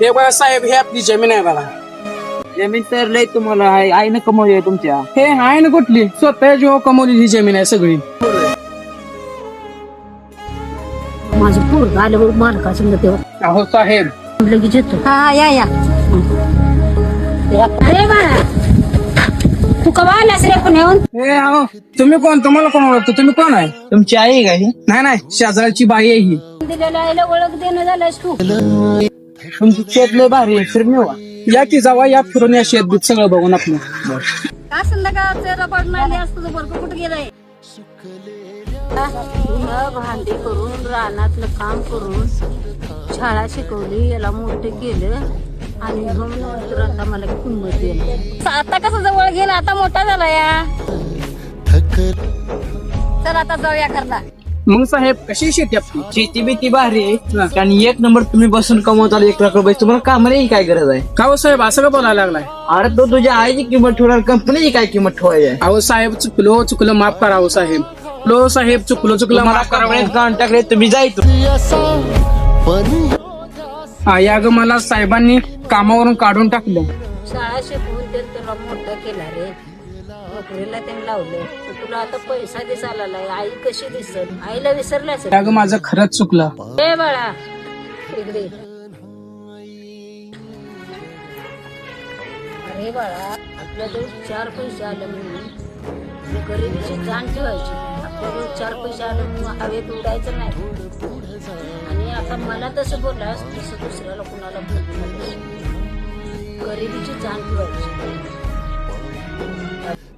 हे बघा साहेब, हे आपली जमीन आहे बघा. जमीन तर लय तुम्हाला आहे, आईनं कमवली तुमच्या. हे आहे ना कुठली, स्वतः जेव्हा कमवलेली जमीन आहे सगळी. माझं पोरग आलं बघ मालकाचं तेव्हा अहो साहेब, लगेच येतो. हा या अरे बाळा, तू कवा आलास रे पुण्याहून? हे अहो, तुम्ही कोण? तुम्हाला कोण ओळखतो? तुम्ही कोण आहे? तुमची आई का ही? नाही नाही, शेजारची बाई आहे ही. दिलेल्या आईला ओळख देणं झालंस तू. तुमची शेत लय भारी आहे, फिरून येऊ का? या की जावा, या फिरून या शेतबीत सगळं बघून आपलं. का संध्याकाळचं रपाट मारली असतं तर बरं कुठं गेलंय? भांडी करून रानातलं काम करून शाळा शिकवली, याला मोठं केलं आणि तर आता मला किंमत दिली. आता कसं जवळ गेला, आता मोठा झाला या. चल आता जाऊया करता. मग साहेब, कशी शेती आपली? शेती बिती भारी आहे आणि एक नंबर तुम्ही बसून कमवता 1 लाख रुपये. तुम्हाला कामाला काय गरज आहे? का हो साहेब, असं का बोलायला लागलाय? अरे तो तुझ्या आईची किंमत ठेवणार, कंपनीची काय किंमत ठेवायची आहे? अहो साहेब, चुकलं माफ करा. हो साहेब, लो साहेब, चुकलं माफ करा. कॉन्टॅक्ट तुम्ही जायचो. या ग, मला साहेबांनी कामावरून काढून टाकलं. शाळा शिकवून ते तुला मोठं केला रे, नोकरीला त्यांनी लावलं. तुला आता पैसा दिसायला लागलाय, आई कशी दिसत? आईला विसरलास? या ग, माझं खरंच चुकलं. ए बाळा, इकडे. अरे बाळा, आपल्याजवळ 4 पैसे आले म्हणून गरिबीची जाण ठेवायची. आपल्याजवळ 4 पैसे आले म्हणून हवेत उडायचं नाही. आणि आता मला तसं बोललास तसं दुसऱ्याला कुणाला बोलू. गरिबीची जाण ठेवायची.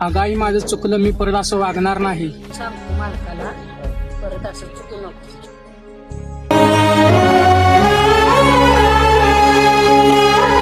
अगं आई, माझं चुकलं, मी परत असं वागणार नाही. सांग मालकाला परत असं चुकू नको.